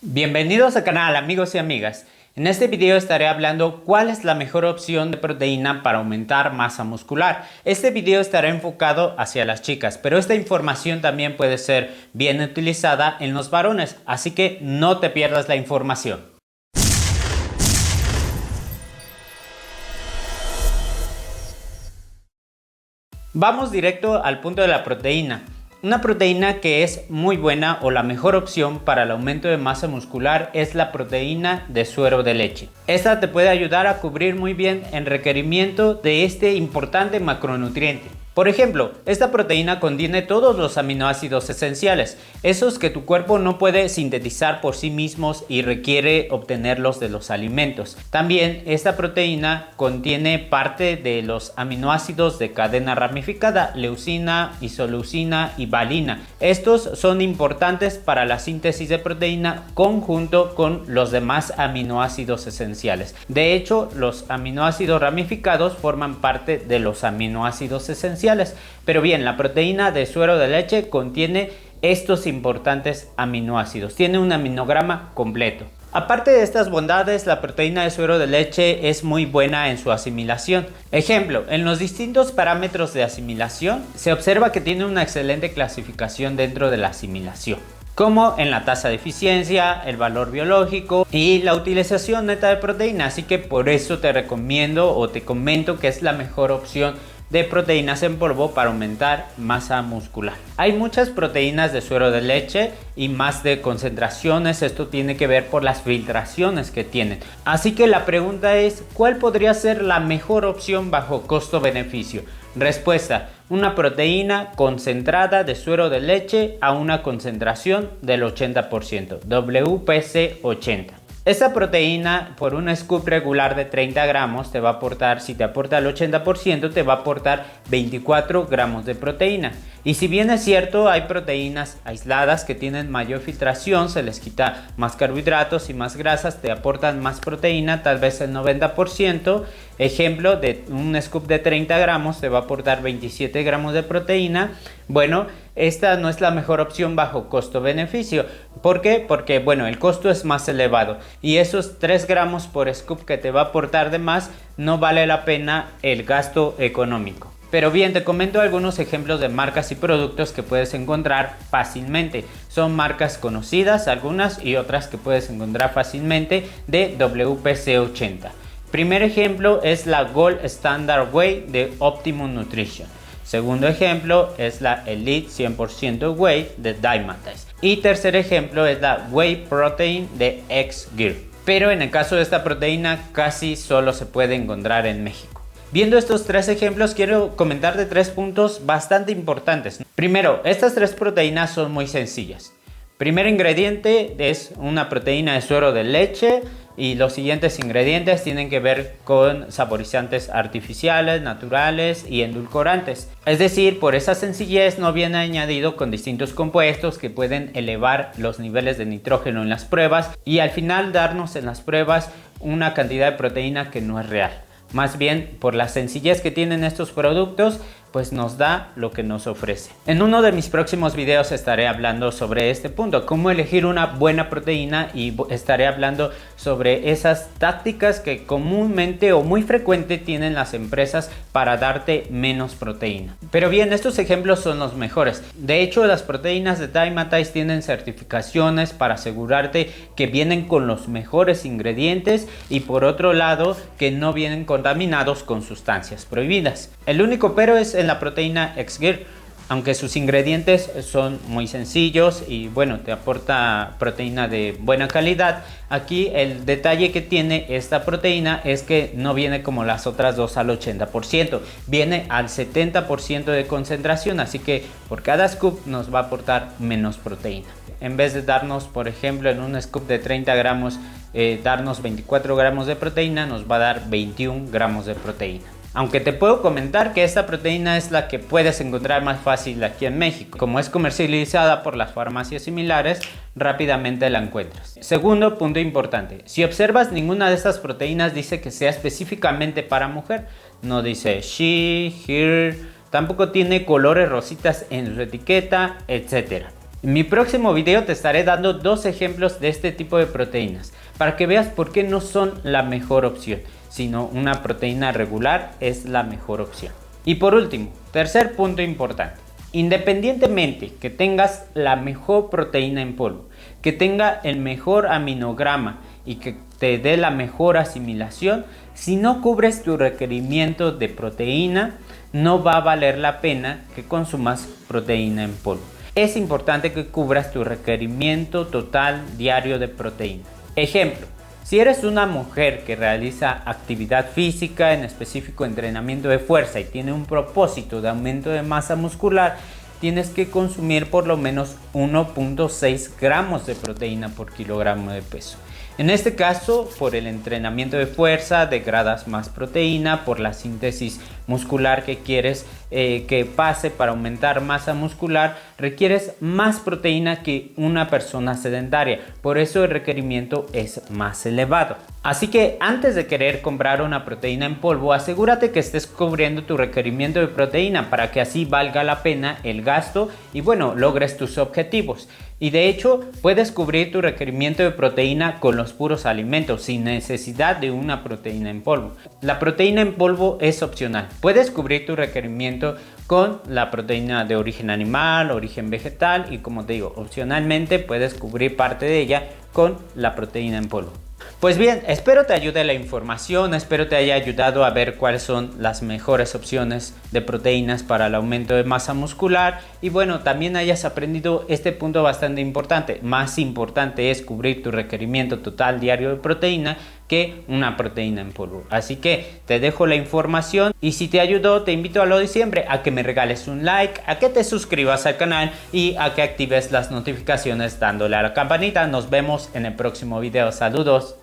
Bienvenidos al canal, amigos y amigas. En este video estaré hablando cuál es la mejor opción de proteína para aumentar masa muscular. Este video estará enfocado hacia las chicas, pero esta información también puede ser bien utilizada en los varones, así que no te pierdas la información. Vamos directo al punto de la proteína. Una proteína que es muy buena o la mejor opción para el aumento de masa muscular es la proteína de suero de leche. Esta te puede ayudar a cubrir muy bien el requerimiento de este importante macronutriente. Por ejemplo, esta proteína contiene todos los aminoácidos esenciales, esos que tu cuerpo no puede sintetizar por sí mismos y requiere obtenerlos de los alimentos. También esta proteína contiene parte de los aminoácidos de cadena ramificada, leucina, isoleucina y valina. Estos son importantes para la síntesis de proteína conjunto con los demás aminoácidos esenciales. De hecho, los aminoácidos ramificados forman parte de los aminoácidos esenciales. Pero bien, la proteína de suero de leche contiene estos importantes aminoácidos. Tiene un aminograma completo. Aparte de estas bondades, la proteína de suero de leche es muy buena en su asimilación. Ejemplo, en los distintos parámetros de asimilación se observa que tiene una excelente clasificación dentro de la asimilación, como en la tasa de eficiencia, el valor biológico y la utilización neta de proteína. Así que por eso te recomiendo o te comento que es la mejor opción de proteínas en polvo para aumentar masa muscular. Hay muchas proteínas de suero de leche y más de concentraciones. Esto tiene que ver por las filtraciones que tienen. Así que la pregunta es, ¿cuál podría ser la mejor opción bajo costo-beneficio? Respuesta: una proteína concentrada de suero de leche a una concentración del 80%, WPC 80. Esta proteína por un scoop regular de 30 gramos te va a aportar, si te aporta el 80%, te va a aportar 24 gramos de proteína. Y si bien es cierto, hay proteínas aisladas que tienen mayor filtración, se les quita más carbohidratos y más grasas, te aportan más proteína, tal vez el 90%. Ejemplo, de un scoop de 30 gramos te va a aportar 27 gramos de proteína. Bueno, esta no es la mejor opción bajo costo-beneficio. ¿Por qué? Porque bueno, el costo es más elevado y esos 3 gramos por scoop que te va a aportar de más no vale la pena el gasto económico. Pero bien, te comento algunos ejemplos de marcas y productos que puedes encontrar fácilmente. Son marcas conocidas, algunas, y otras que puedes encontrar fácilmente de WPC 80. Primer ejemplo es la Gold Standard Whey de Optimum Nutrition. Segundo ejemplo es la Elite 100% Whey de Dymatize. Y tercer ejemplo es la Whey Protein de X-Gear. Pero en el caso de esta proteína casi solo se puede encontrar en México. Viendo estos tres ejemplos, quiero comentar de 3 puntos bastante importantes. Primero, estas 3 proteínas son muy sencillas. Primer ingrediente es una proteína de suero de leche y los siguientes ingredientes tienen que ver con saborizantes artificiales, naturales y endulcorantes. Es decir, por esa sencillez no viene añadido con distintos compuestos que pueden elevar los niveles de nitrógeno en las pruebas y al final darnos en las pruebas una cantidad de proteína que no es real. Más bien, por la sencillez que tienen estos productos, pues nos da lo que nos ofrece. En uno de mis próximos videos estaré hablando sobre este punto, cómo elegir una buena proteína, y estaré hablando sobre esas tácticas que comúnmente o muy frecuente tienen las empresas para darte menos proteína. Pero bien, estos ejemplos son los mejores. De hecho, las proteínas de Dymatize tienen certificaciones para asegurarte que vienen con los mejores ingredientes y por otro lado que no vienen contaminados con sustancias prohibidas. El único pero es en la proteína X-Gear, aunque sus ingredientes son muy sencillos y bueno, te aporta proteína de buena calidad. Aquí el detalle que tiene esta proteína es que no viene como las otras dos al 80%, viene al 70% de concentración, así que por cada scoop nos va a aportar menos proteína. En vez de darnos, por ejemplo, en un scoop de 30 gramos, darnos 24 gramos de proteína, nos va a dar 21 gramos de proteína. Aunque te puedo comentar que esta proteína es la que puedes encontrar más fácil aquí en México. Como es comercializada por las farmacias similares, rápidamente la encuentras. Segundo punto importante, si observas, ninguna de estas proteínas dice que sea específicamente para mujer. No dice she, her, tampoco tiene colores rositas en su etiqueta, etc. En mi próximo video te estaré dando dos ejemplos de este tipo de proteínas para que veas por qué no son la mejor opción, sino una proteína regular es la mejor opción. Y por último, tercer punto importante. Independientemente que tengas la mejor proteína en polvo, que tenga el mejor aminograma y que te dé la mejor asimilación, si no cubres tu requerimiento de proteína, no va a valer la pena que consumas proteína en polvo. Es importante que cubras tu requerimiento total diario de proteína. Ejemplo, si eres una mujer que realiza actividad física, en específico entrenamiento de fuerza y tiene un propósito de aumento de masa muscular, tienes que consumir por lo menos 1.6 gramos de proteína por kilogramo de peso. En este caso, por el entrenamiento de fuerza, degradas más proteína, por la síntesis muscular que quieres que pase para aumentar masa muscular, requieres más proteína que una persona sedentaria, por eso el requerimiento es más elevado. Así que antes de querer comprar una proteína en polvo, asegúrate que estés cubriendo tu requerimiento de proteína para que así valga la pena el gasto y bueno, logres tus objetivos. Y de hecho, puedes cubrir tu requerimiento de proteína con los puros alimentos sin necesidad de una proteína en polvo. La proteína en polvo es opcional. Puedes cubrir tu requerimiento con la proteína de origen animal, origen vegetal y como te digo, opcionalmente puedes cubrir parte de ella con la proteína en polvo. Pues bien, espero te ayude la información, espero te haya ayudado a ver cuáles son las mejores opciones de proteínas para el aumento de masa muscular y bueno, también hayas aprendido este punto bastante importante. Más importante es cubrir tu requerimiento total diario de proteína que una proteína en polvo. Así que te dejo la información y si te ayudó te invito a lo de siempre, a que me regales un like, a que te suscribas al canal y a que actives las notificaciones dándole a la campanita. Nos vemos en el próximo video. Saludos.